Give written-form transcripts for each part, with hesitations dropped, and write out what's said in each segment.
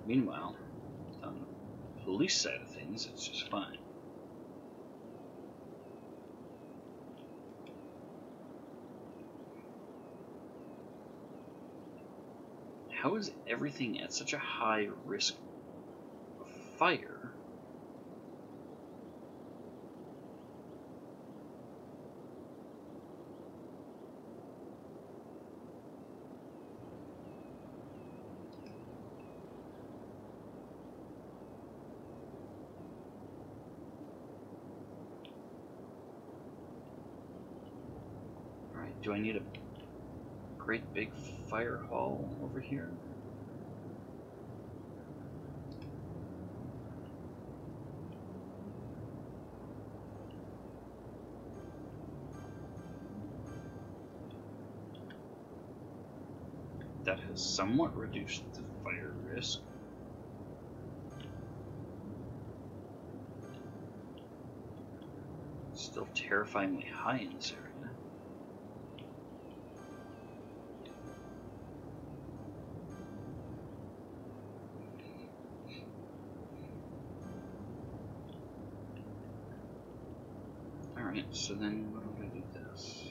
Meanwhile, on the police side of things, it's just fine. How is everything at such a high risk of fire? Alright, do I need a great big fire hall over here? That has somewhat reduced the fire risk. Still terrifyingly high in this area. Alright, so then what am I going to do with this?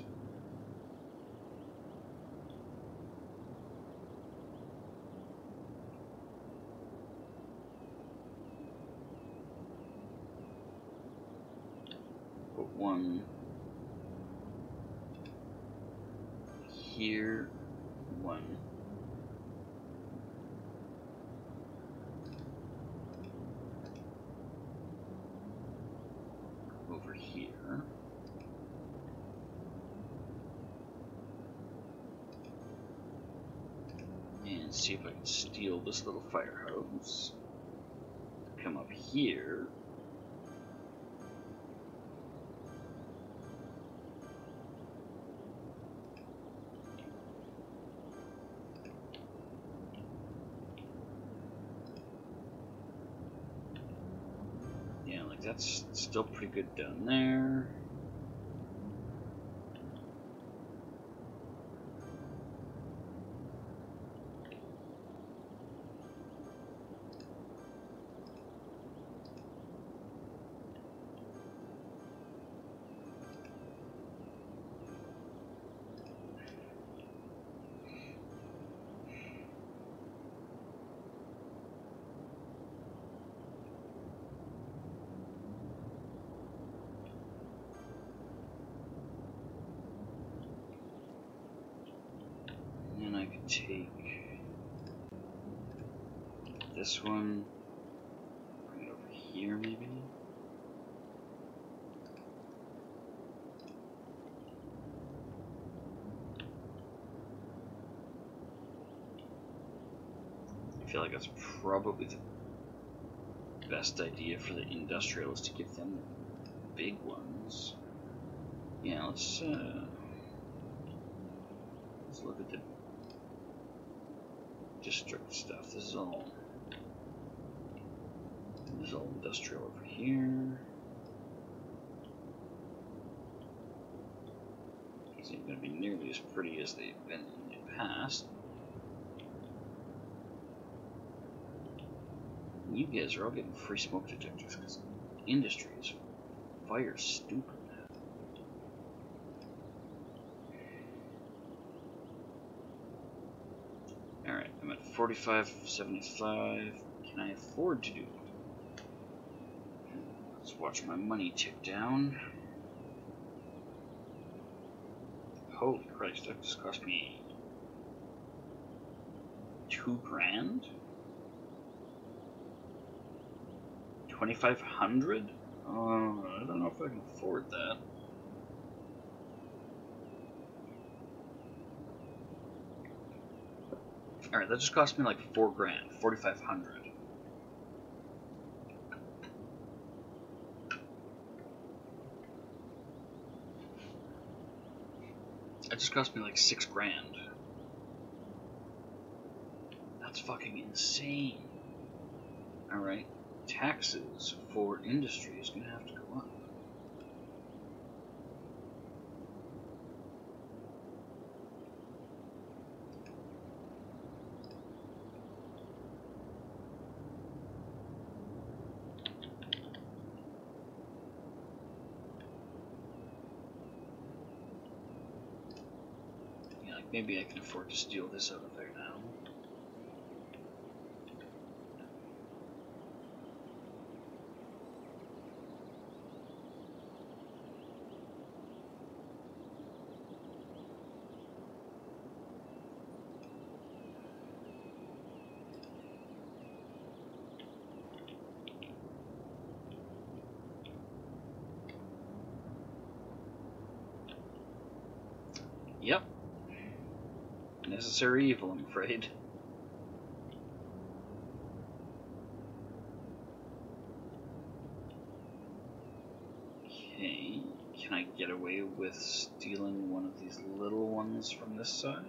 Put one here, one over here. And see if I can steal this little fire hose. Come up here. Yeah, like that's still pretty good down there. And I could take this one, bring it over here maybe. I feel like that's probably the best idea for the industrial is to give them the big ones. Yeah, let's look at the district stuff. This is all industrial over here. These ain't gonna be nearly as pretty as they've been in the past. You guys are all getting free smoke detectors because industry is fire stupid. Alright, I'm at 45.75. Can I afford to do it? Let's watch my money tick down. Holy Christ, that just cost me $2 grand? 2,500? I don't know if I can afford that. Alright, that just cost me like $4 grand, 4,500. That just cost me like $6 grand. That's fucking insane. Alright, taxes for industry is gonna have to go up. Maybe I can afford to steal this out of there now. Yep. Necessary evil, I'm afraid. Okay, can I get away with stealing one of these little ones from this side?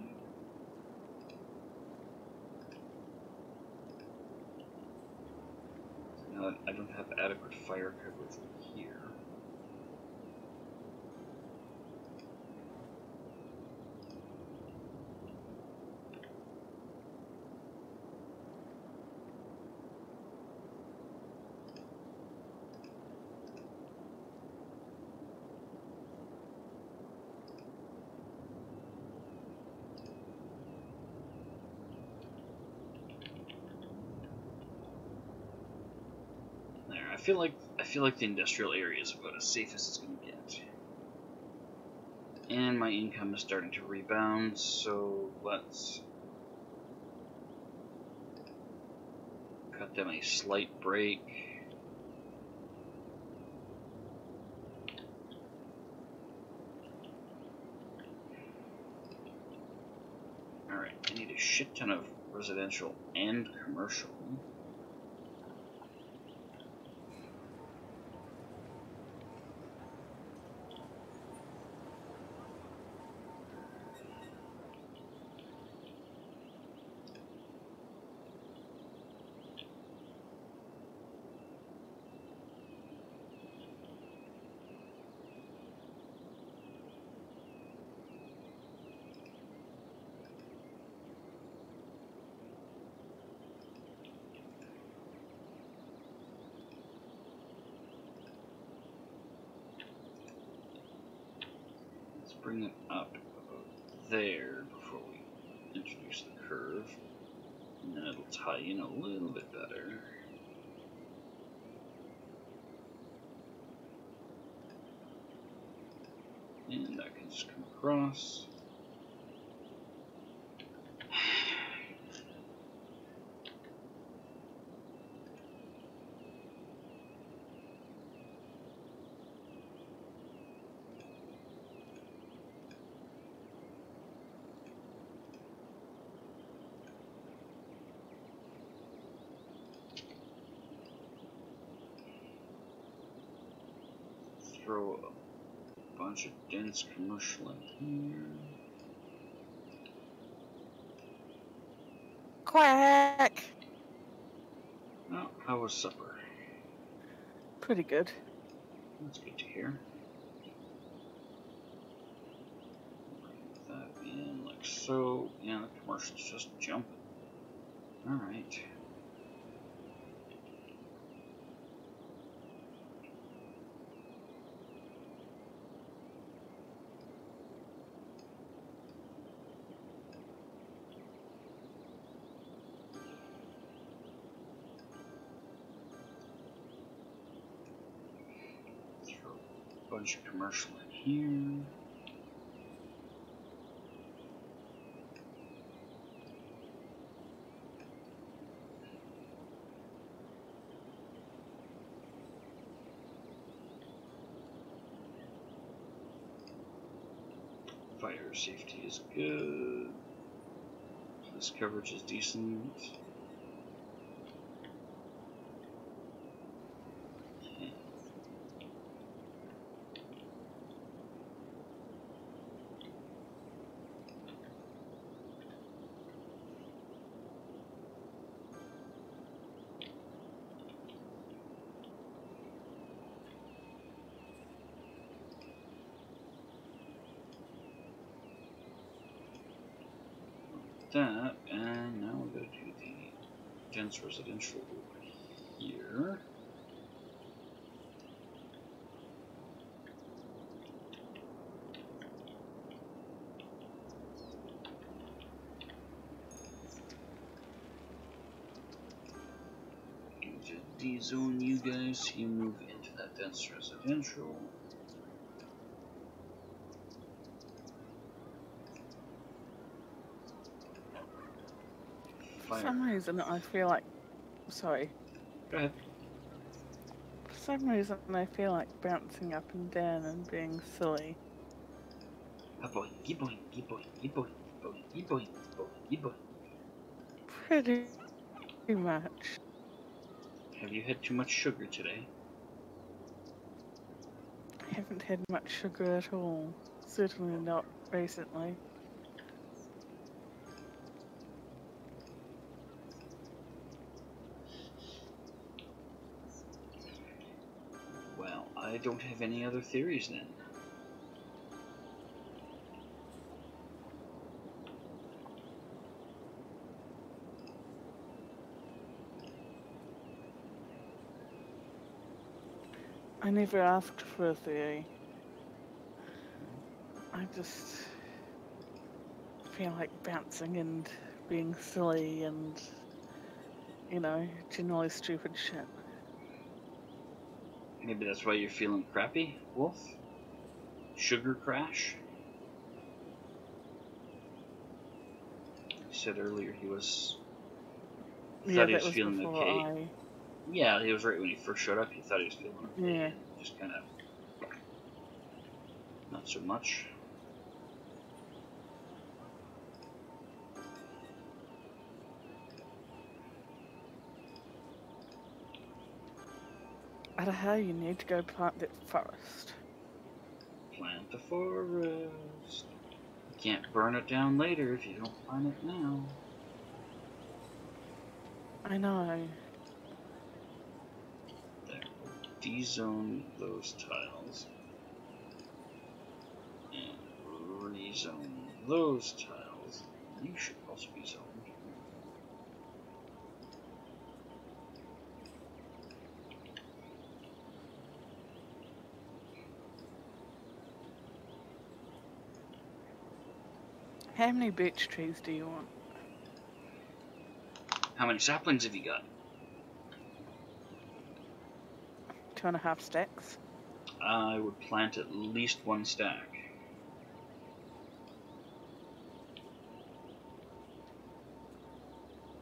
Now I don't have adequate fire coverage here. I feel like the industrial area is about as safe as it's going to get. And my income is starting to rebound, so let's cut them a slight break. Alright, I need a shit ton of residential and commercial. Bring it up about there before we introduce the curve, and then it'll tie in a little bit better. And that can just come across. Throw a bunch of dense commercial in here. Quack! Oh, how was supper? Pretty good. That's good to hear. Bring that in like so. Yeah, the commercial's just jumping. Alright. Bunch of commercial in here. Fire safety is good. This coverage is decent. That, and now we're going to do the dense residential over here. de-zone you guys so you move into that dense residential. For some reason, I feel like... Sorry. Go ahead. For some reason, I feel like bouncing up and down and being silly. Pretty much. Have you had too much sugar today? I haven't had much sugar at all. Certainly not recently. Well, I don't have any other theories then. I never asked for a theory. I just feel like bouncing and being silly and, you know, generally stupid shit. Maybe that's why you're feeling crappy, Wolf? Sugar crash? You said earlier he was... Yeah, he that was was feeling before okay. Yeah, he was right when he first showed up. He thought he was feeling okay. Yeah. Just kind of... not so much. Aroha, you need to go plant that forest. Plant the forest. You can't burn it down later if you don't plant it now. I know. There. De-zone those tiles. And rezone those tiles. You should also be zoned. How many beech trees do you want? How many saplings have you got? 2.5 stacks. I would plant at least 1 stack.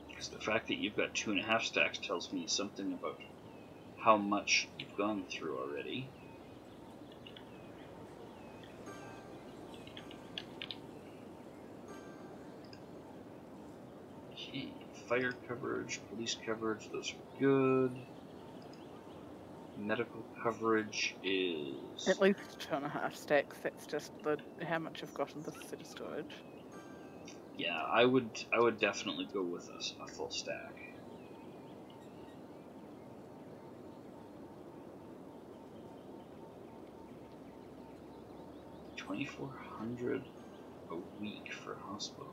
Because the fact that you've got 2.5 stacks tells me something about how much you've gone through already. Okay, fire coverage, police coverage, those are good. Medical coverage is... At least 2.5 stacks. That's just how much I've got in this set of storage. Yeah, I would definitely go with a full stack. $2,400 a week for a hospital.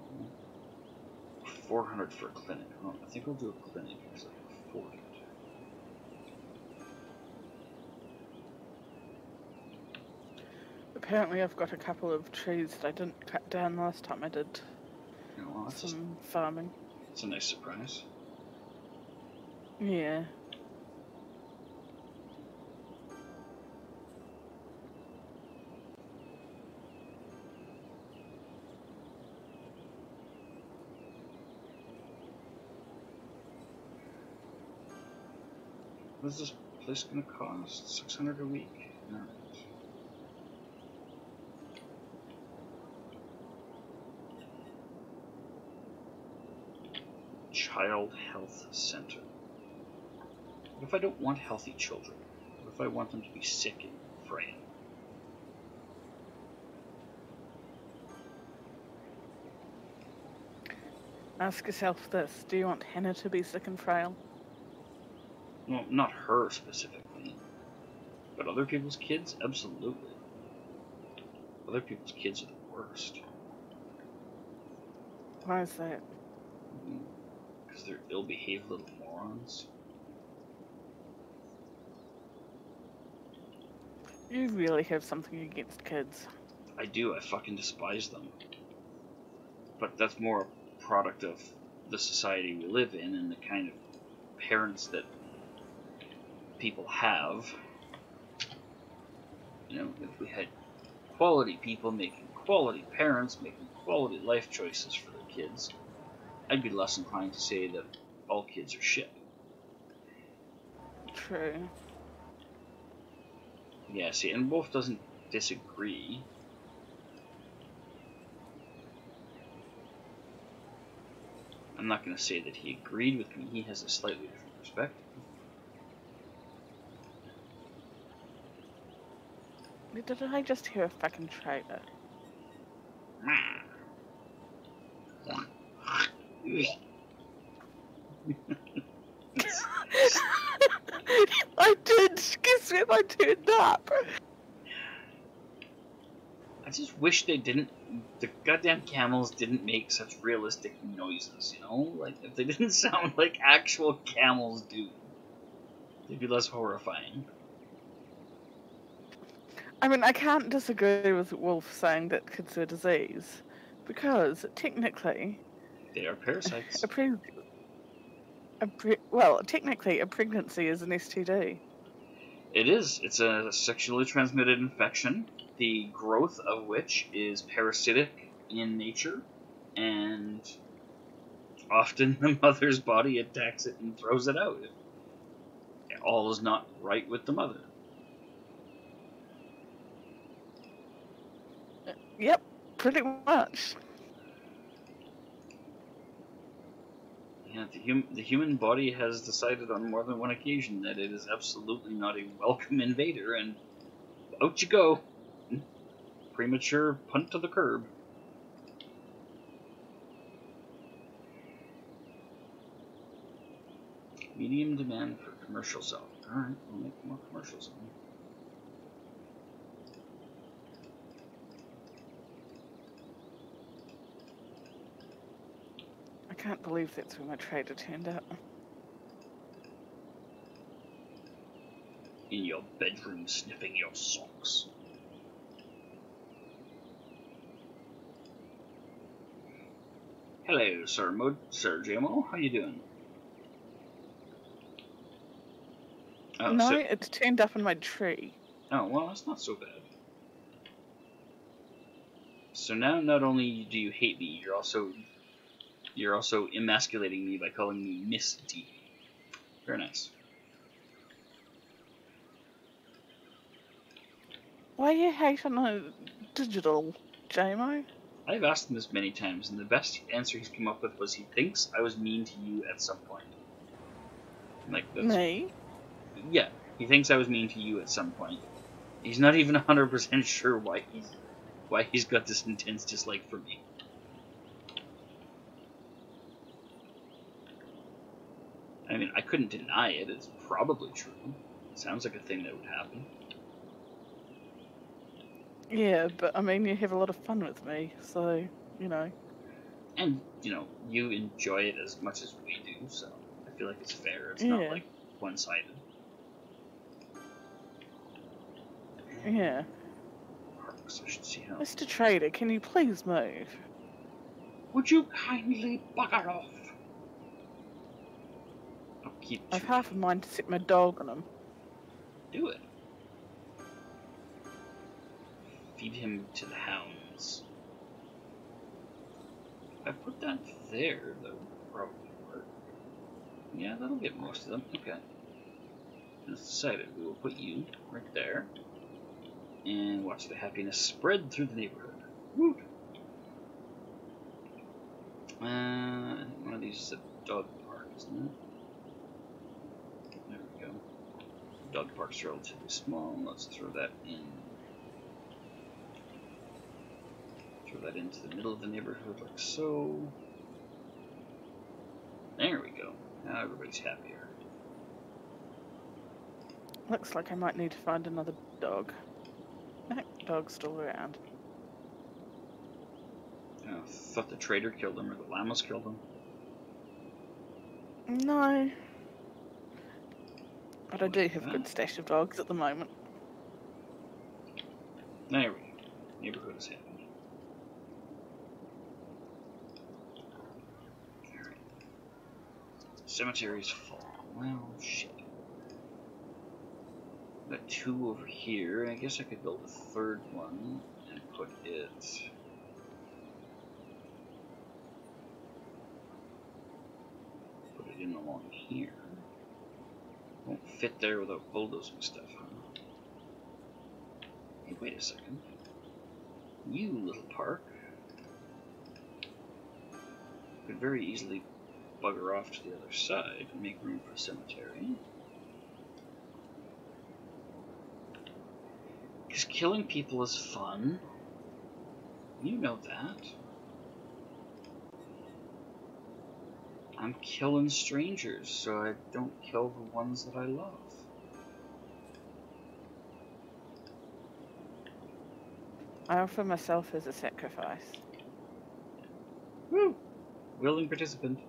400 for a clinic. Oh, I think I'll do a clinic because I can afford it. Apparently I've got a couple of trees that I didn't cut down last time I did some farming. It's a nice surprise. Yeah. What is this place gonna cost? $600 a week? Alright. Child Health Center. What if I don't want healthy children? What if I want them to be sick and frail? Ask yourself this, do you want Hannah to be sick and frail? Well, not her specifically, but other people's kids? Absolutely. Other people's kids are the worst. Why is that? Because they're ill-behaved little morons. You really have something against kids. I do, I fucking despise them. But that's more a product of the society we live in and the kind of parents that people have. You know, if we had quality people making quality parents, making quality life choices for their kids, I'd be less inclined to say that all kids are shit. True. Yeah, see, and Wolf doesn't disagree. I'm not going to say that he agreed with me. He has a slightly different perspective. Did I just hear a fucking traitor? I did! Excuse me if I turned up! I just wish they didn't. The goddamn camels didn't make such realistic noises, you know? Like, if they didn't sound like actual camels do, they'd be less horrifying. I mean, I can't disagree with Wolf saying that kids are disease, because technically, They are parasites. technically a pregnancy is an STD. It is. It's a sexually transmitted infection, the growth of which is parasitic in nature, and often the mother's body attacks it and throws it out. All is not right with the mother. Yep, pretty much. Yeah, the human body has decided on more than one occasion that it is absolutely not a welcome invader, and out you go. Premature punt to the curb. Medium demand for commercial zone. Alright, we'll make more commercial zone. I can't believe that's where my trader turned up. In your bedroom sniffing your socks. Hello, Sir JMO. How you doing? Oh, No, it's turned up in my tree. Oh, well, that's not so bad. So now, not only do you hate me, you're also emasculating me by calling me Miss D. Very nice. Why are you hating a digital, JMO? I've asked him this many times, and the best answer he's come up with was he thinks I was mean to you at some point. Like that's, Me? Yeah, he thinks I was mean to you at some point. He's not even 100% sure why he's got this intense dislike for me. I mean, I couldn't deny it. It's probably true. It sounds like a thing that would happen. Yeah, but I mean, you have a lot of fun with me, so, you know. And, you know, you enjoy it as much as we do, so I feel like it's fair. It's not, like, one-sided. Yeah. Parks, I should see how... Mr. Trader, can you please move? Would you kindly bugger off? I'll keep... I've half a mind to set my dog on him. Do it. Feed him to the hounds. If I put that there, that would probably work. Yeah, that'll get most of them. Okay. It's decided. We will put you right there. And watch the happiness spread through the neighborhood. Woo! I think one of these is a dog park, isn't it? There we go. Dog park's relatively small. Let's throw that in. Throw that into the middle of the neighborhood like so. There we go. Now everybody's happier. Looks like I might need to find another dog. That dog's still around. I thought the trader killed him or the llamas killed him. No. But I do have a good stash of dogs at the moment. There we go. Neighborhood is happy. Alright. Cemetery's full. Well, shit. Got 2 over here. I guess I could build a 3rd one and put it... in along here. Won't fit there without bulldozing stuff, huh? Hey, wait a second. You little park could very easily bugger off to the other side and make room for a cemetery. Because killing people is fun. You know that. I'm killing strangers, so I don't kill the ones that I love. I offer myself as a sacrifice. Woo! Willing participant.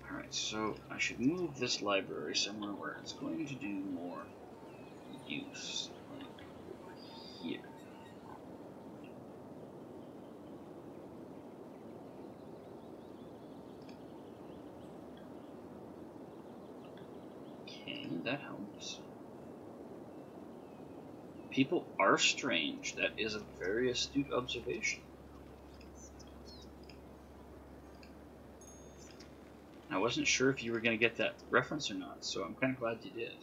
Alright, so I should move this library somewhere where it's going to do more use, like over here. Okay, that helps. People are strange. That is a very astute observation. I wasn't sure if you were going to get that reference or not, so I'm kind of glad you did.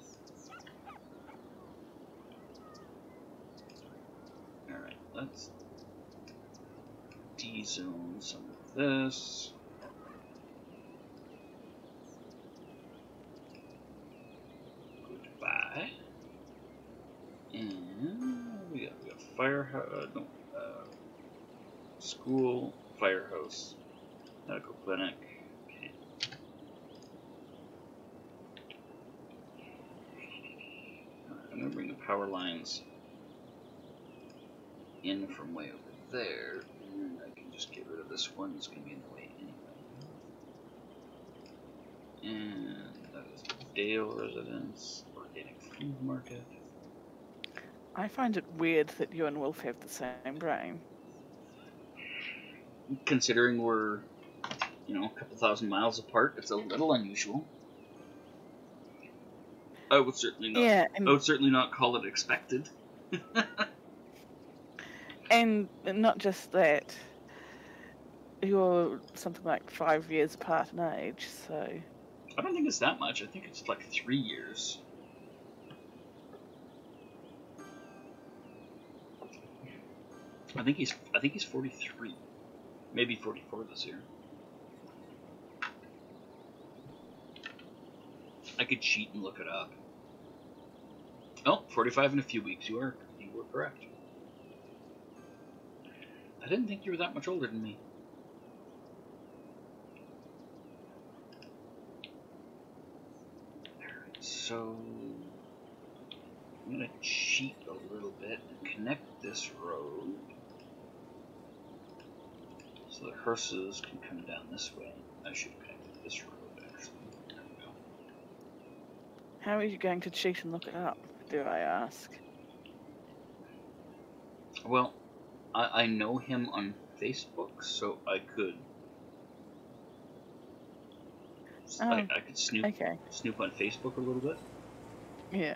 Alright, let's de-zone some of this. Goodbye. And we got firehouse, school, firehouse, medical clinic. Okay. I'm gonna bring the power lines in from way over there, and I can just get rid of this one. It's gonna be in the way anyway. And that is Dale Residence, Organic Food Market. I find it weird that you and Wolf have the same brain. Considering we're, a couple thousand miles apart, it's a little unusual. I would certainly not. Yeah, I would certainly not call it expected. and not just that. You're something like 5 years apart in age, so... I don't think it's that much. I think it's like 3 years. I think he's 43. Maybe 44 this year. I could cheat and look it up. Oh, 45 in a few weeks. You were correct. I didn't think you were that much older than me. Alright, so I'm gonna cheat a little bit and connect this road so the hearses can come down this way. I should have connected this road, actually. There we go. How are you going to cheat and look it up, do I ask? Well, I know him on Facebook, so I could I could snoop on Facebook a little bit. Yeah.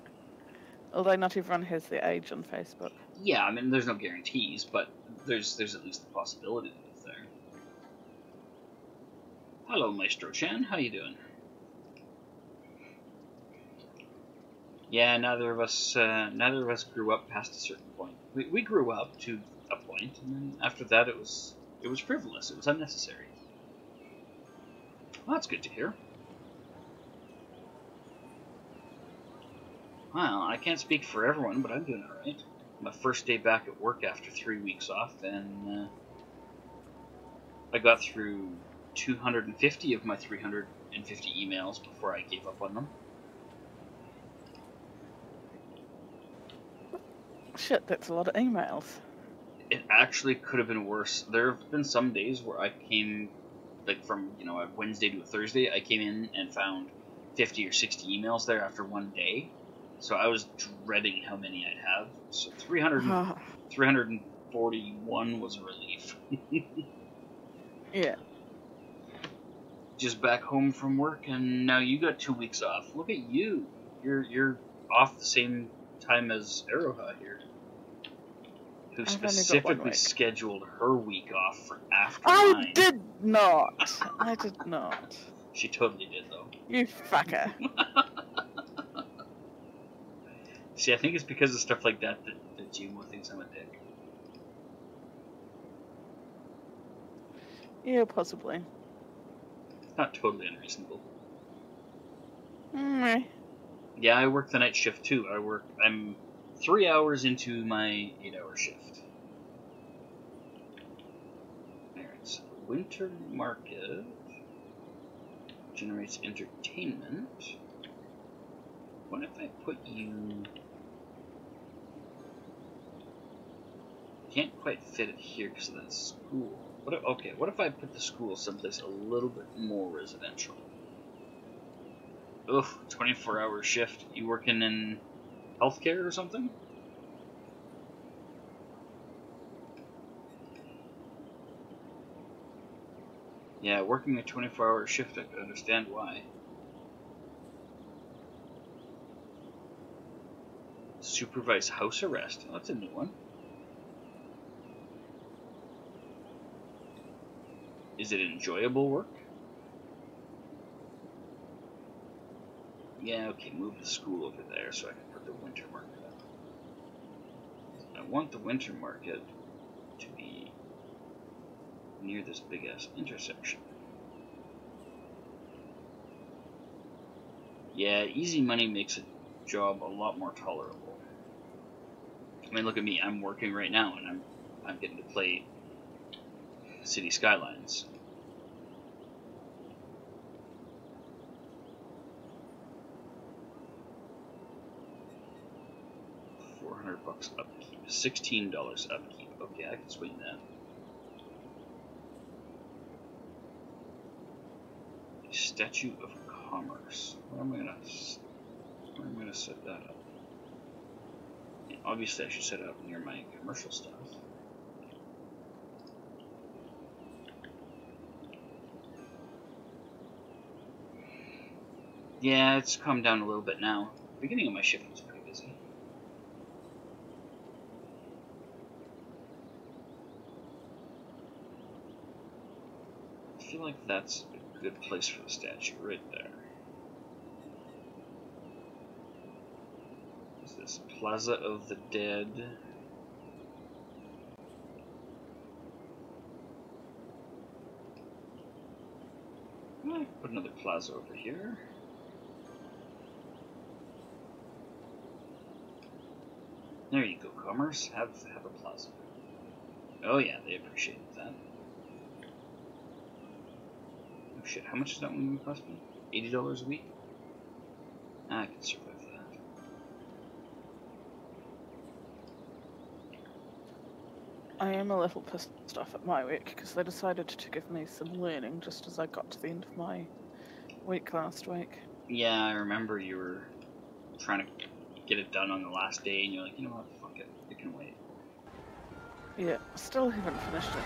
Although not everyone has their age on Facebook. Yeah, I mean, there's no guarantees, but there's at least the possibility that it's there. Hello, Maestro Chan. How you doing? Yeah, neither of us grew up past a certain point. We grew up to a point, and then after that, it was frivolous. It was unnecessary. Well, that's good to hear. Well, I can't speak for everyone, but I'm doing alright. My first day back at work after 3 weeks off, and I got through 250 of my 350 emails before I gave up on them. Shit, that's a lot of emails. It actually could have been worse. There have been some days where I came, like from, a Wednesday to a Thursday, I came in and found 50 or 60 emails there after one day. So I was dreading how many I'd have. So 350 41 was a relief. Yeah. Just back home from work, and now you got 2 weeks off. Look at you. You're off the same time as Aroha here, who I've only got 1 specifically week. scheduled her week off for after I mine. did not. I did not. She totally did, though. You fucker. See, I think it's because of stuff like that that Gmo thinks I'm a dick. Yeah, possibly. Not totally unreasonable. Meh. Yeah, I work the night shift too. I'm 3 hours into my 8-hour shift. Alright, so winter market generates entertainment. What if I put you... Can't quite fit it here because of that school. What if I put the school someplace a little bit more residential? Ugh, 24-hour shift. You working in healthcare or something? Yeah, working a 24-hour shift, I can understand why. Supervise house arrest. Oh, that's a new one. Is it enjoyable work? Yeah, okay, move the school over there so I can put the winter market up. I want the winter market to be near this big-ass intersection. Yeah, easy money makes a job a lot more tolerable. I mean, look at me. I'm working right now, and I'm getting to play City Skylines. $400 upkeep. $16 upkeep. Okay, I can swing that. Statue of Commerce. Where am I gonna set that up? Yeah, obviously, I should set it up near my commercial stuff. Yeah, it's calmed down a little bit now. The beginning of my shift was pretty busy. I feel like that's a good place for the statue, right there. Is this Plaza of the Dead? Put another plaza over here. There you go, commerce. Have a plaza. Oh yeah, they appreciated that. Oh shit, how much does that one going to cost me? $80 a week? I can survive that. I am a little pissed off at my week because they decided to give me some learning just as I got to the end of my week last week. Yeah, I remember you were trying to get it done on the last day, and you're like, you know what, fuck it, it can wait. Yeah, still haven't finished it.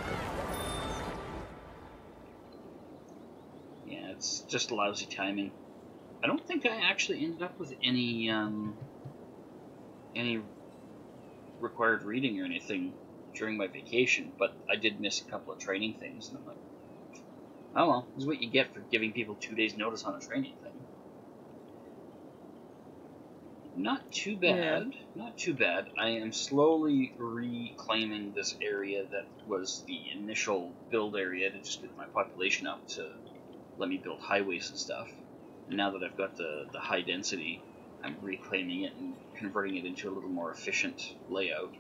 Yeah, it's just lousy timing. I don't think I actually ended up with any required reading or anything during my vacation, but I did miss a couple of training things, and I'm like, oh well, this is what you get for giving people 2 days notice on a training thing. Not too bad, yeah. Not too bad. I am slowly reclaiming this area that was the initial build area to just get my population up to let me build highways and stuff. And now that I've got the high density, I'm reclaiming it and converting it into a little more efficient layout.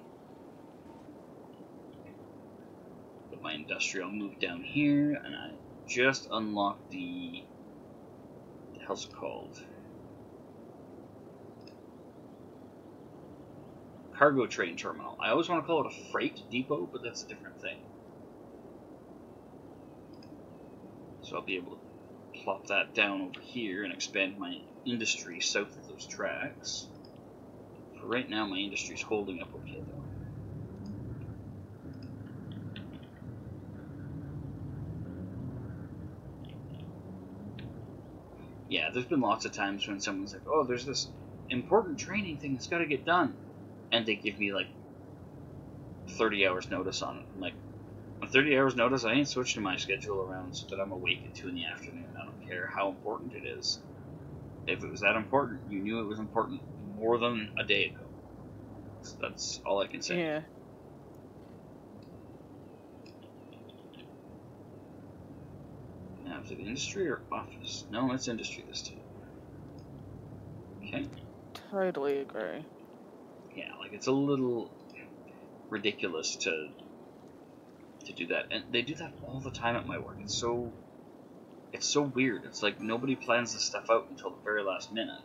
But my industrial moved down here, and I just unlocked the hell's it called? Cargo train terminal. I always want to call it a freight depot, but that's a different thing. So I'll be able to plop that down over here and expand my industry south of those tracks. For right now, my industry's holding up okay, though. yeah, there's been lots of times when someone's like, oh, there's this important training thing that's got to get done. And they give me, like, 30 hours notice on it. I'm like, on 30 hours notice, I ain't switching my schedule around so that I'm awake at 2 in the afternoon. I don't care how important it is. If it was that important, you knew it was important more than a day ago. So that's all I can say. Yeah. Now, is it industry or office? No, it's industry this time. Okay. Totally agree. Yeah, like, it's a little ridiculous to do that. And they do that all the time at my work. It's so weird. It's like nobody plans this stuff out until the very last minute.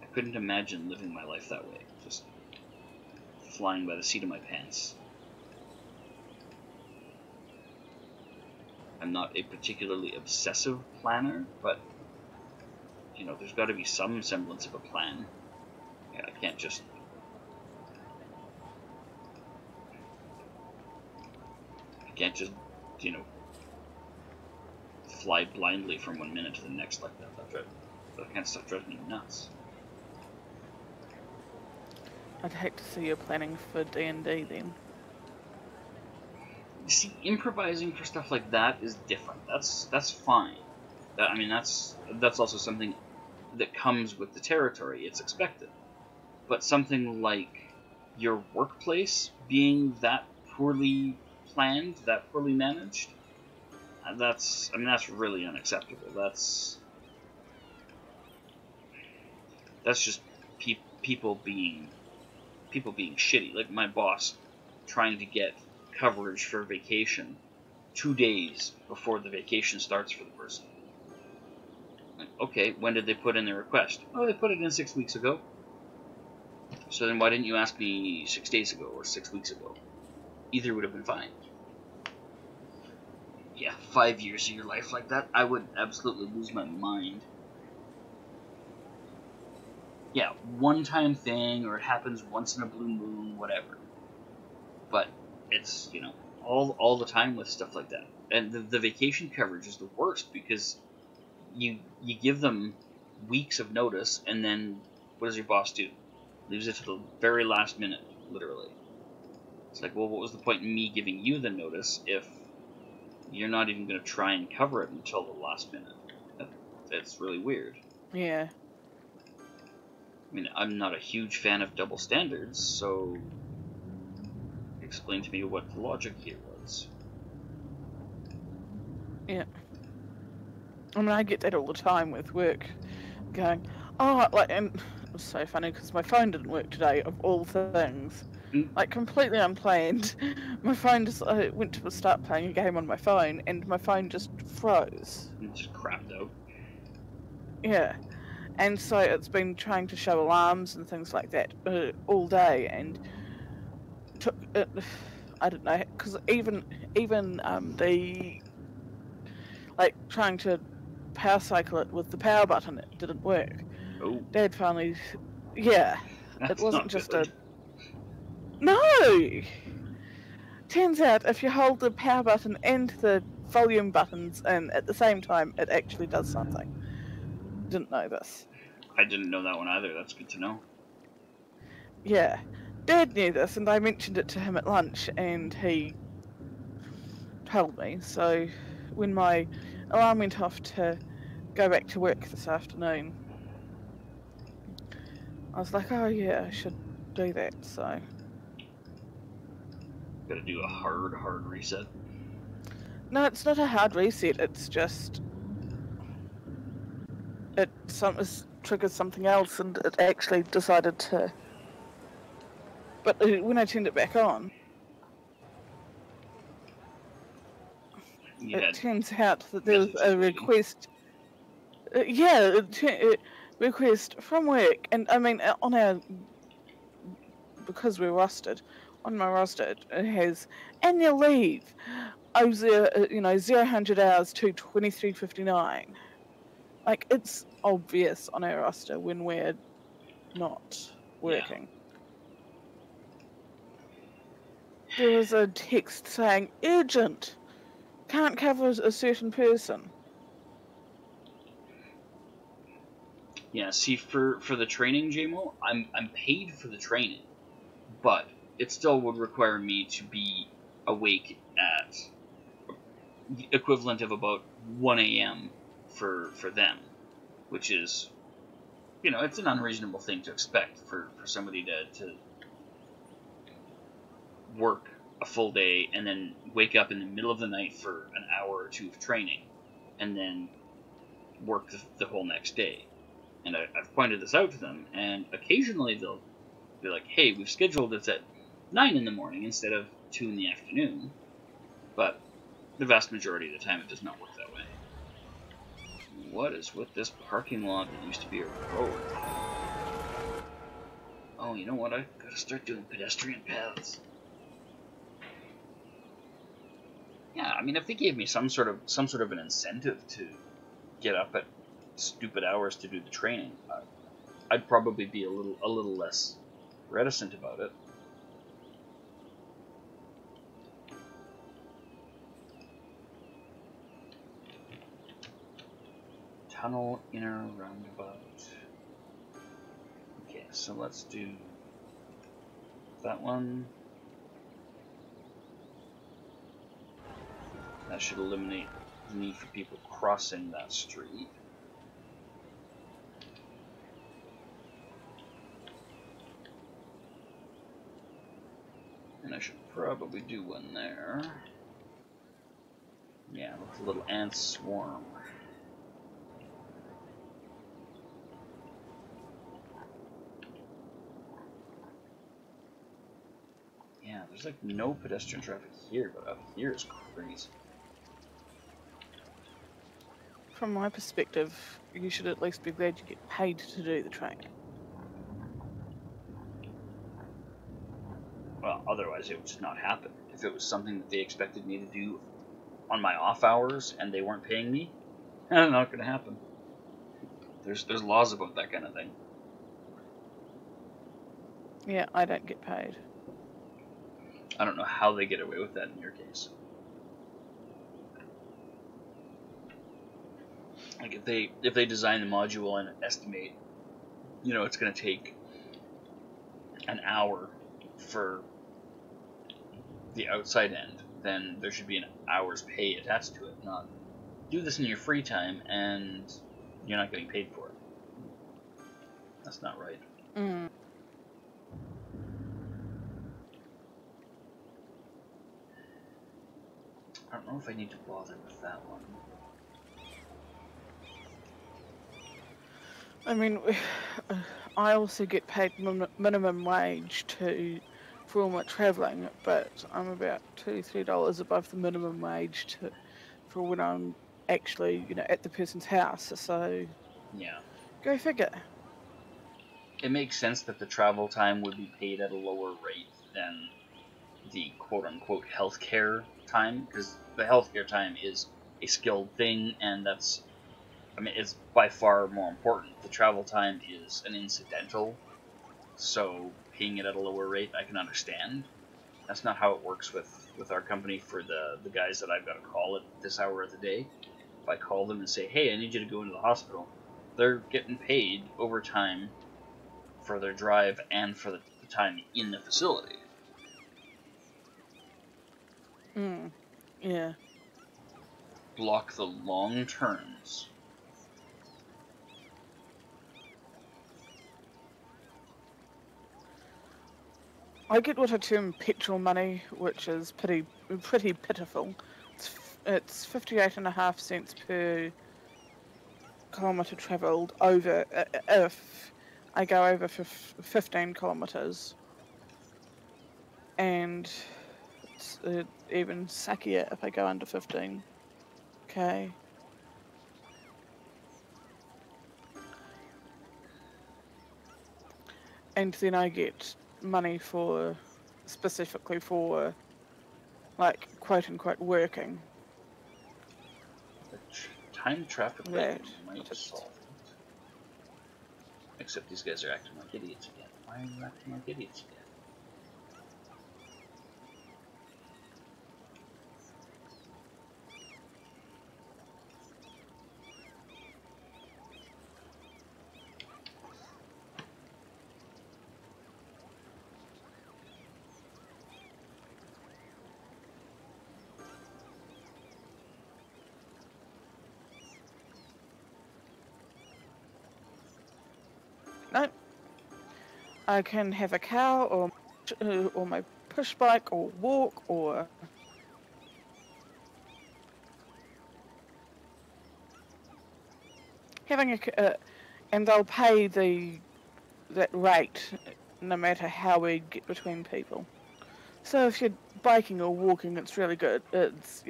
I couldn't imagine living my life that way. Just flying by the seat of my pants. I'm not a particularly obsessive planner, but, you know, there's got to be some semblance of a plan. Yeah, I can't just... you know, fly blindly from one minute to the next like that. That kind of stuff drives me nuts. I'd hate to see you planning for D&D then. See, improvising for stuff like that is different. That's fine. I mean, that's also something that comes with the territory. It's expected. But something like your workplace being that poorly planned, that poorly managed, that's really unacceptable. That's just people being shitty. Like my boss trying to get coverage for vacation 2 days before the vacation starts for the person. Like, okay, when did they put in their request? Oh, they put it in 6 weeks ago. So then why didn't you ask me 6 days ago or 6 weeks ago? Either would have been fine. Yeah, 5 years of your life like that, I would absolutely lose my mind. Yeah, one-time thing, or it happens once in a blue moon, whatever. But it's, you know, all the time with stuff like that. And the vacation coverage is the worst, because you give them weeks of notice, and then what does your boss do? Leaves it to the very last minute, literally. It's like, well, what was the point in me giving you the notice if you're not even going to try and cover it until the last minute? That's really weird. Yeah. I mean, I'm not a huge fan of double standards, so explain to me what the logic here was. Yeah. I mean, I get that all the time with work. Going, oh, like, and it was so funny because my phone didn't work today, of all things. Like, completely unplanned. My phone just, I went to start playing a game on my phone, and my phone just froze. It just crapped out. Yeah. And so it's been trying to show alarms and things like that all day, and took it, I don't know, because even the, like, trying to power cycle it with the power button, it didn't work. Oh. Dad finally, yeah, That's it wasn't not just good. no! Turns out if you hold the power button and the volume buttons in at the same time, it actually does something. Didn't know this. I didn't know that one either. That's good to know. Yeah. Dad knew this, and I mentioned it to him at lunch, and he told me. So when my alarm went off to go back to work this afternoon, I was like, oh yeah, I should do that, so... Gotta do a hard reset. No, it's not a hard reset, it's just... It triggers something else, and it actually decided to... But when I turned it back on, it turns out that there was a request... request from work, and I mean, on our... Because we're rostered, on my roster it has annual leave, 0 hours to 23:59. Like, it's obvious on our roster when we're not working. there was a text saying, urgent, can't cover a certain person. Yeah, see, for the training, JMO, I'm paid for the training, but it still would require me to be awake at the equivalent of about 1 a.m. for them, which is, it's an unreasonable thing to expect for somebody to work a full day and then wake up in the middle of the night for an hour or two of training and then work the whole next day. And I've pointed this out to them, and occasionally they'll be like, hey, we've scheduled this at 9 in the morning instead of 2 in the afternoon. But the vast majority of the time it does not work that way. What is with this parking lot that used to be a road? Oh, you know what? I gotta start doing pedestrian paths. Yeah, I mean, if they gave me some sort of an incentive to get up at stupid hours to do the training, I'd probably be a little less reticent about it. Tunnel inner roundabout. Okay, so let's do that one. That should eliminate the need for people crossing that street. And I should probably do one there. Yeah, with a little ant swarm. Yeah, there's like no pedestrian traffic here, but up here is crazy. From my perspective, you should at least be glad you get paid to do the training. Well, otherwise it would just not happen. If it was something that they expected me to do on my off hours and they weren't paying me, that's not going to happen. There's laws about that kind of thing. Yeah, I don't get paid. I don't know how they get away with that in your case. Like if they design the module and estimate, it's going to take an hour for the outside end, then there should be an hour's pay attached to it, not do this in your free time and you're not getting paid for it. That's not right. Mm. I don't know if I need to bother with that one. I mean, I also get paid minimum wage for all my travelling, but I'm about $2-3 above the minimum wage for when I'm actually, at the person's house. So Yeah. go figure. It makes sense that the travel time would be paid at a lower rate than the quote-unquote healthcare time, because the healthcare time is a skilled thing, and it's by far more important. The travel time is an incidental, so paying it at a lower rate, I can understand. That's not how it works with our company for the guys that I've got to call at this hour of the day. If I call them and say, hey, I need you to go into the hospital, they're getting paid overtime for their drive and for the time in the facility. Yeah. Block the long turns. I get what I term petrol money, which is pretty pitiful. It's 58.5 cents per kilometre travelled over if I go over 15 kilometres, and it's even suckier if I go under 15. Okay. And then I get money specifically for, like, quote unquote working. The time traffic light might solve it. Except these guys are acting like idiots again. Why are you acting like idiots again? no, I can have a car or my push bike or walk or having and they'll pay that rate no matter how we get between people. So if you're biking or walking, it's really good. It's,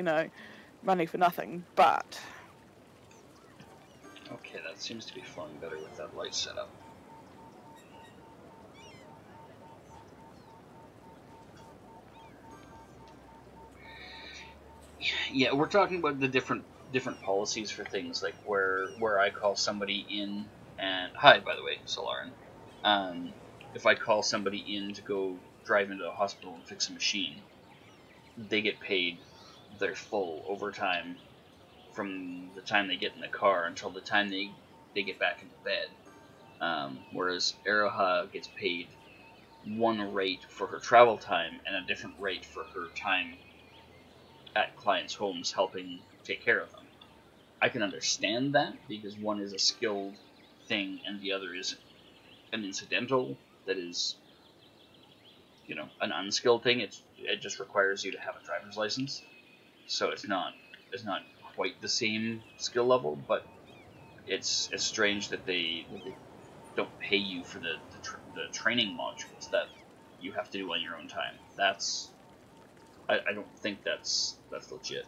money for nothing, but Okay, that seems to be flowing better with that light setup. Yeah, we're talking about the different policies for things like where I call somebody in and hi, by the way, Solarin. If I call somebody in to go drive into a hospital and fix a machine, they get paid their full overtime from the time they get in the car until the time they get back into bed. Whereas Aroha gets paid one rate for her travel time and a different rate for her time at clients' homes helping take care of them. I can understand that because one is a skilled thing and the other is an incidental that is, an unskilled thing. It just requires you to have a driver's license, so it's not quite the same skill level. But it's strange that they don't pay you for the training modules that you have to do on your own time. I don't think that's legit.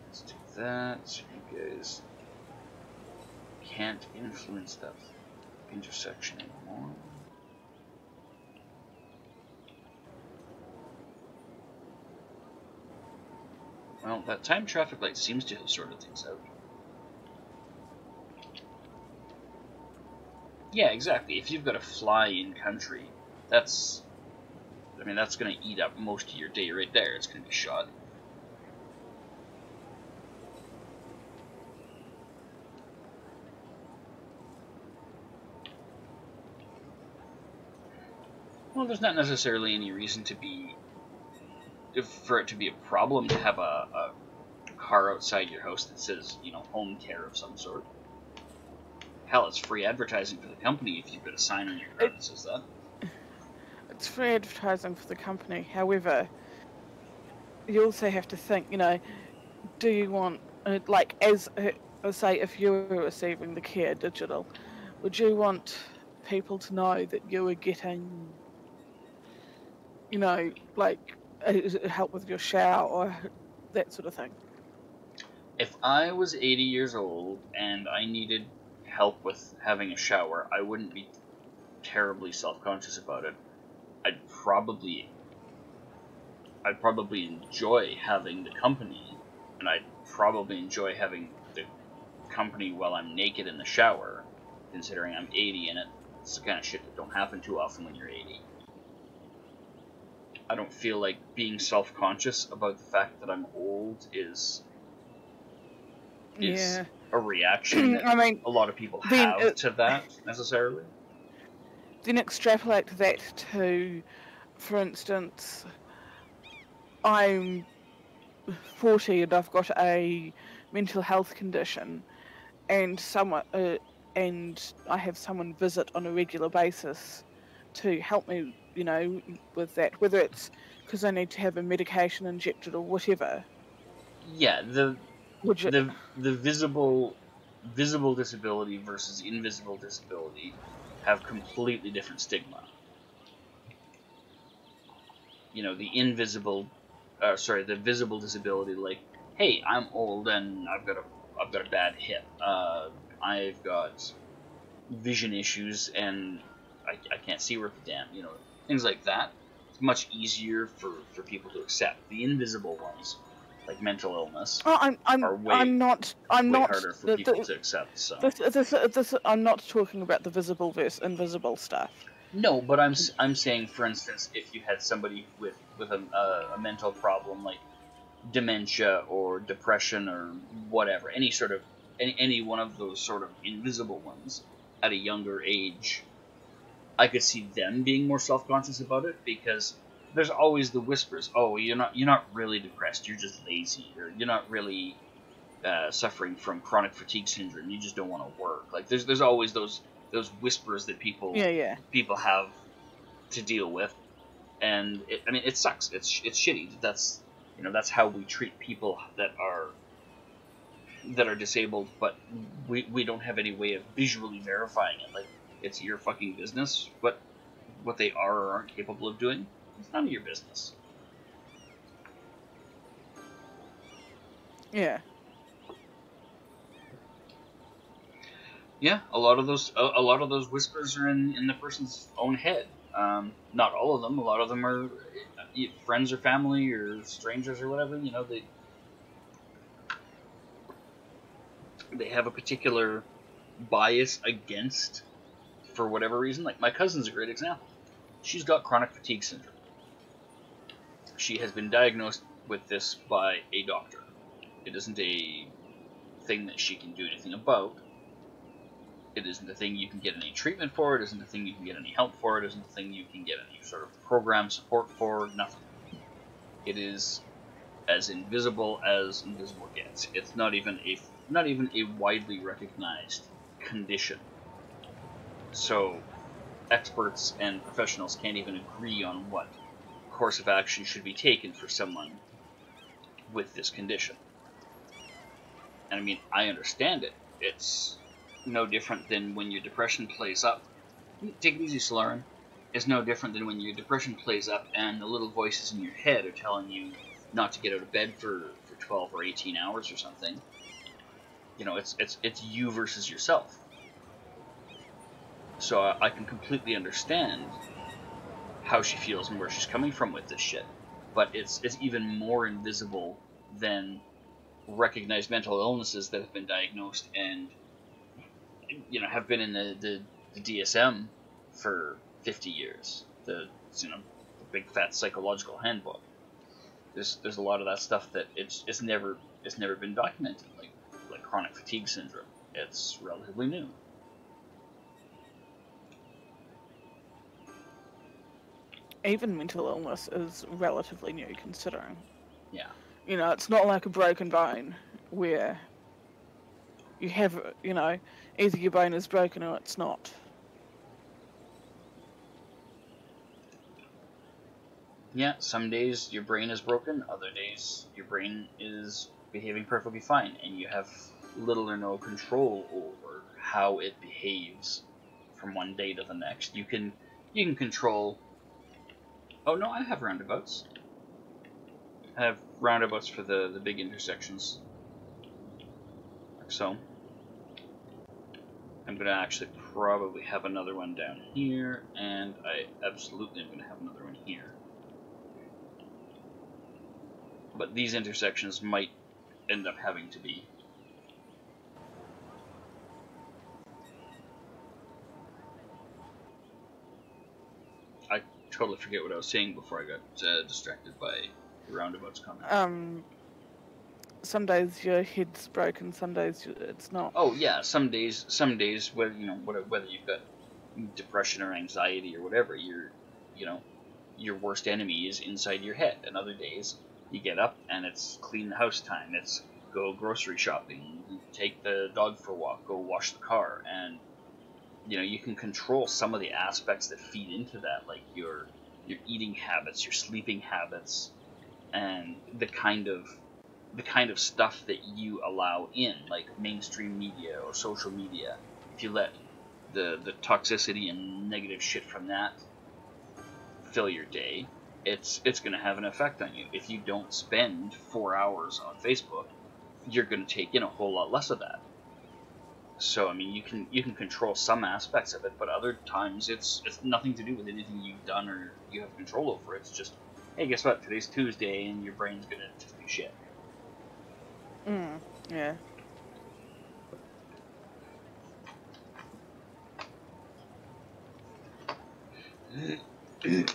Let's do that. So you guys can't influence that intersection anymore. Well, that time traffic light seems to have sorted things out. Yeah, exactly. If you've got to fly in country, that's going to eat up most of your day right there. It's going to be shot. Well, there's not necessarily any reason for it to be a problem to have a car outside your house that says, home care of some sort. Hell, it's free advertising for the company if you've got a sign on your car that says that. It's free advertising for the company. However, you also have to think, do you want, say, if you were receiving the care digital, would you want people to know that you were getting, help with your shower or that sort of thing? If I was 80 years old and I needed help with having a shower, I wouldn't be terribly self-conscious about it. I'd probably enjoy having the company, and I'd probably enjoy having the company while I'm naked in the shower, considering I'm 80 and it's the kind of shit that don't happen too often when you're 80. I don't feel like being self-conscious about the fact that I'm old is Yeah. a reaction that a lot of people have to that, necessarily. Then extrapolate that to, for instance, I'm 40 and I've got a mental health condition, and I have someone visit on a regular basis to help me, with that, whether it's because I need to have a medication injected or whatever. Yeah, the visible disability versus invisible disability have completely different stigma. The visible disability, like, hey, I'm old and I've got a bad hip. I've got vision issues and I can't see worth a damn. Things like that. It's much easier for people to accept. The invisible ones, like mental illness, are way harder for people to accept. So I'm not talking about the visible versus invisible stuff. No, but I'm saying, for instance, if you had somebody with a mental problem like dementia or depression or whatever, any one of those sort of invisible ones at a younger age, I could see them being more self-conscious about it because there's always the whispers. Oh, you're not really depressed. You're just lazy, or you're not really suffering from chronic fatigue syndrome. You just don't want to work. Like there's always those whispers that Yeah, yeah. people have to deal with, and I mean it sucks. It's shitty. That's how we treat people that are disabled, but we don't have any way of visually verifying it. Like it's your fucking business what they are or aren't capable of doing. It's none of your business. Yeah. Yeah, a lot of those whispers are in the person's own head. Not all of them. A lot of them are friends or family or strangers or whatever. They have a particular bias against, for whatever reason. Like my cousin's a great example. She's got chronic fatigue syndrome. She has been diagnosed with this by a doctor. It isn't a thing that she can do anything about. It isn't a thing you can get any treatment for. It isn't a thing you can get any help for. It isn't a thing you can get any sort of program support for. Nothing. It is as invisible gets. It's not even a widely recognized condition. So experts and professionals can't even agree on what course of action should be taken for someone with this condition. And I mean, I understand it. It's no different than when your depression plays up. Take it easy, Solarin. It's no different than when your depression plays up and the little voices in your head are telling you not to get out of bed for 12 or 18 hours or something. It's you versus yourself. So I can completely understand how she feels and where she's coming from with this shit. But it's even more invisible than recognized mental illnesses that have been diagnosed and have been in the DSM for 50 years. The big fat psychological handbook. There's a lot of that stuff that it's never been documented, like chronic fatigue syndrome. It's relatively new. Even mental illness is relatively new, considering. Yeah. It's not like a broken bone where you have, either your bone is broken or it's not. Yeah, some days your brain is broken, other days your brain is behaving perfectly fine, and you have little or no control over how it behaves from one day to the next. You can control. Oh no, I have roundabouts. I have roundabouts for the big intersections. Like so. I'm going to actually probably have another one down here, and I absolutely am going to have another one here. But these intersections might end up having to be. I totally forget what I was saying before I got distracted by the roundabouts comment. Some days your head's broken, some days it's not. Oh yeah, some days whether you've got depression or anxiety or whatever, your worst enemy is inside your head. And other days you get up and it's clean the house time. It's go grocery shopping, take the dog for a walk, go wash the car, and you can control some of the aspects that feed into that, like your eating habits, your sleeping habits, and the kind of stuff that you allow in, like mainstream media or social media. If you let the toxicity and negative shit from that fill your day, it's going to have an effect on you. If you don't spend 4 hours on Facebook, you're going to take in a whole lot less of that. So I mean, you can control some aspects of it, but other times it's nothing to do with anything you've done or you have control over. It's just, hey, guess what? Today's Tuesday, and your brain's gonna just do shit. Yeah.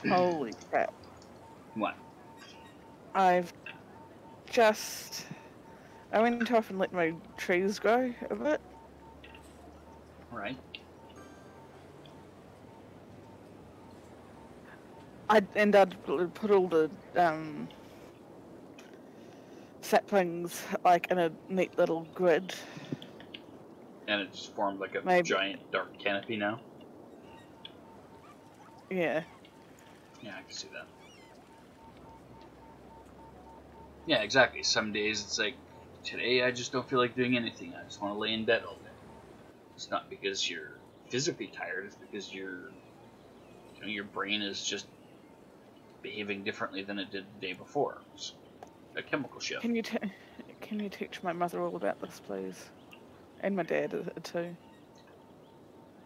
Holy crap. What? I went off and let my trees grow a bit. Right. I'd put all the saplings like in a neat little grid. And it just formed like a Maybe, giant dark canopy now. yeah. Yeah, I can see that. Yeah, exactly. Some days it's like, today I just don't feel like doing anything. I just want to lay in bed all day. It's not because you're physically tired. It's because your brain is just behaving differently than it did the day before. It's a chemical shift. Can you teach my mother all about this, please? And my dad too.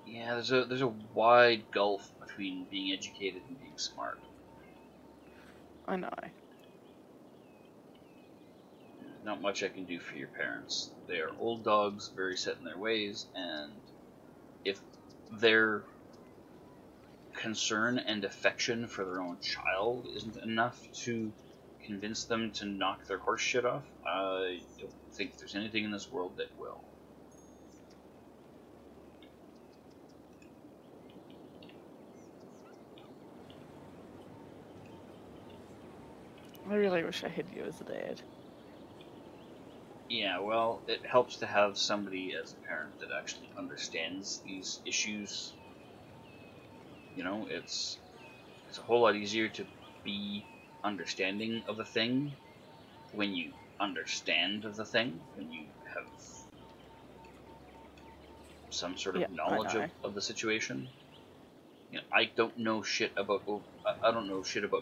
Yeah, there's a wide gulf between being educated and being smart. I know. Not much I can do for your parents. They are old dogs, very set in their ways, and if their concern and affection for their own child isn't enough to convince them to knock their horse shit off, I don't think there's anything in this world that will. I really wish I had you as a dad. Yeah, well, it helps to have somebody as a parent that actually understands these issues. You know, it's a whole lot easier to be understanding of a thing when you understand the thing, when you have some sort Yeah, of I knowledge know. of the situation. You know, I don't know shit about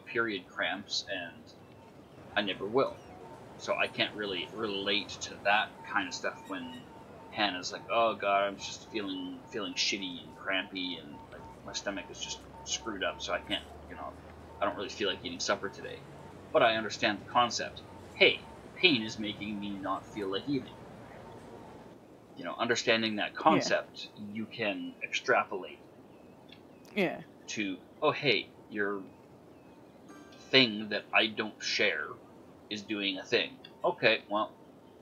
period cramps, and I never will. So I can't really relate to that kind of stuff when Hannah's like, "Oh God, I'm just feeling shitty and crampy, and like my stomach is just screwed up, so I can't, I don't really feel like eating supper today." But I understand the concept. Hey, pain is making me not feel like eating. Understanding that Yeah, concept, you can extrapolate yeah, to, oh hey, your thing that I don't share is doing a thing. Okay, well,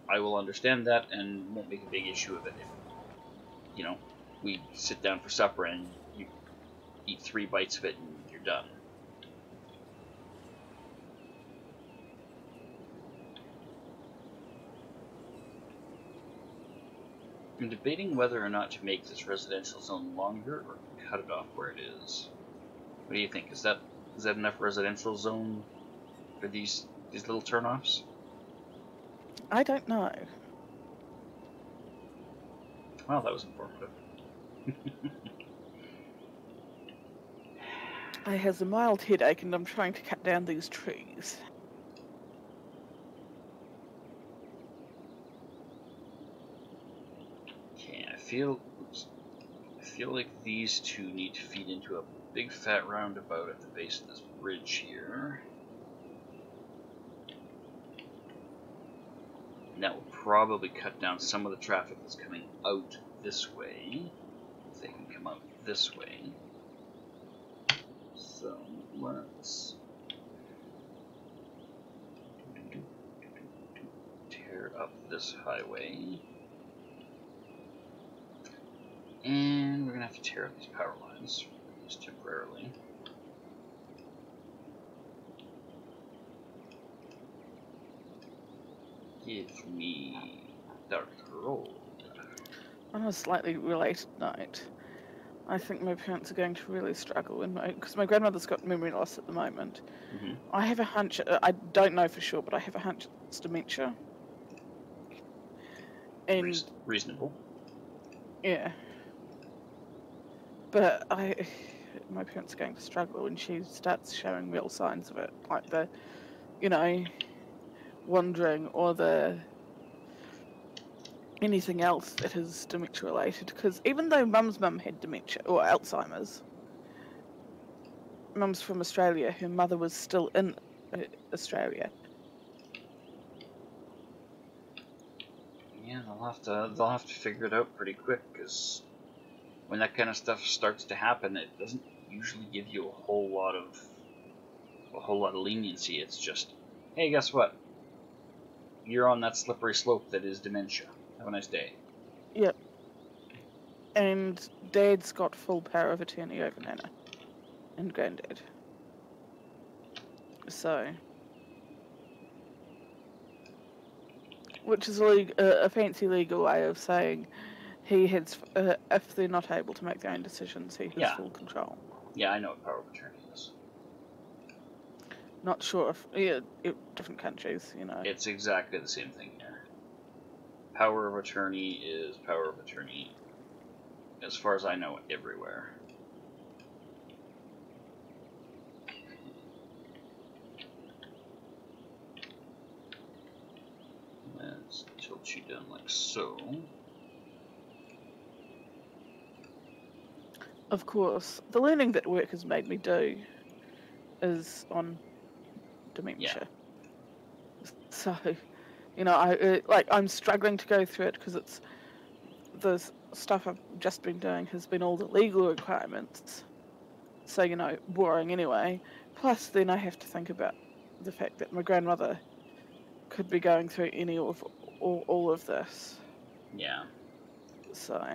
I will understand that and won't make a big issue of it if, we sit down for supper and you eat 3 bites of it and you're done. I'm debating whether or not to make this residential zone longer or cut it off where it is. What do you think? Is that enough residential zone for these little turnoffs? I don't know. Well, that was informative. I has a mild headache and I'm trying to cut down these trees. Okay, I feel like these two need to feed into a big fat roundabout at the base of this bridge here. And that will probably cut down some of the traffic that's coming out this way, if they can come out this way. So let's tear up this highway. And we're going to have to tear up these power lines, just temporarily. Give me Dark Road. On a slightly related note, I think my parents are going to really struggle because my grandmother's got memory loss at the moment. Mm-hmm. I have a hunch, I don't know for sure, but I have a hunch it's dementia. And Reasonable. yeah, but my parents are going to struggle when she starts showing real signs of it, like the, wandering or anything else that is dementia related. Because even though Mum's mum had dementia or Alzheimer's, Mum's from Australia, her mother was still in Australia. Yeah, they'll have to figure it out pretty quick, because when that kind of stuff starts to happen, it doesn't usually give you a whole lot of leniency. It's just, hey, guess what? You're on that slippery slope that is dementia. Have a nice day. Yep. And Dad's got full power of attorney over Nana and Granddad. So, which is a fancy legal way of saying he has, if they're not able to make their own decisions, he has full control. Yeah, I know what power of attorney is. Not sure if different countries, you know. It's exactly the same thing here. Power of attorney is power of attorney, as far as I know, everywhere. Let's tilt you down like so. Of course, the learning that work has made me do is on dementia. Yeah. So, you know, I'm struggling to go through it because it's the stuff I've just been doing has been all the legal requirements. So, you know, boring anyway. Plus, then I have to think about the fact that my grandmother could be going through any of all of this. Yeah. So.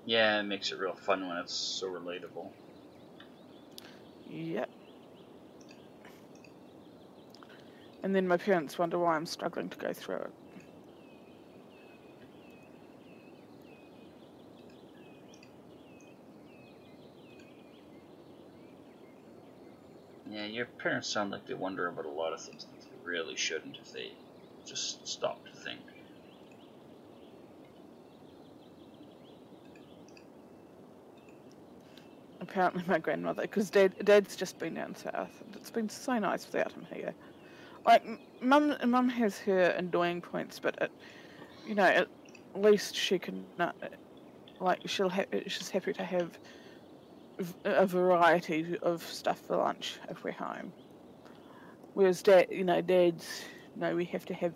Yeah, it makes it real fun when it's so relatable. Yep. And then my parents wonder why I'm struggling to go through it. Yeah, your parents sound like they wonder about a lot of things that they really shouldn't if they just stop to think. Apparently my grandmother, because Dad's just been down south, and it's been so nice without him here. Like, Mum has her annoying points, but you know, at least she can, like, she's happy to have a variety of stuff for lunch if we're home. Whereas Dad's, we have to have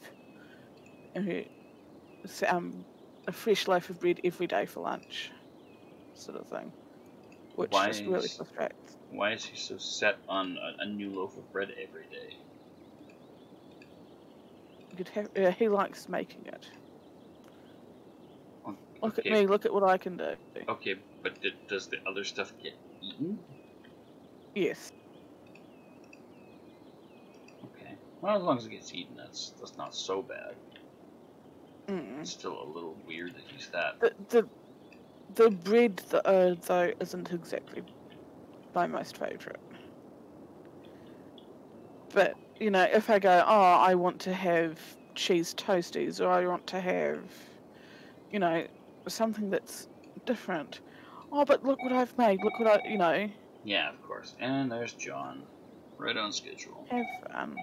a fresh loaf of bread every day for lunch, sort of thing. Which just really frustrates. Why is he so set on a new loaf of bread every day? He likes making it. Okay. Look at me, look at what I can do. Okay, but does the other stuff get eaten? Yes. Okay. Well, as long as it gets eaten, that's not so bad. Mm. It's still a little weird that he's that. The bread, though, isn't exactly my most favourite. But, you know, if I go, I want to have cheese toasties, or I want to have, you know, something that's different. Oh, but look what I've made, look what Yeah, of course. And there's John. Right on schedule. Have fun.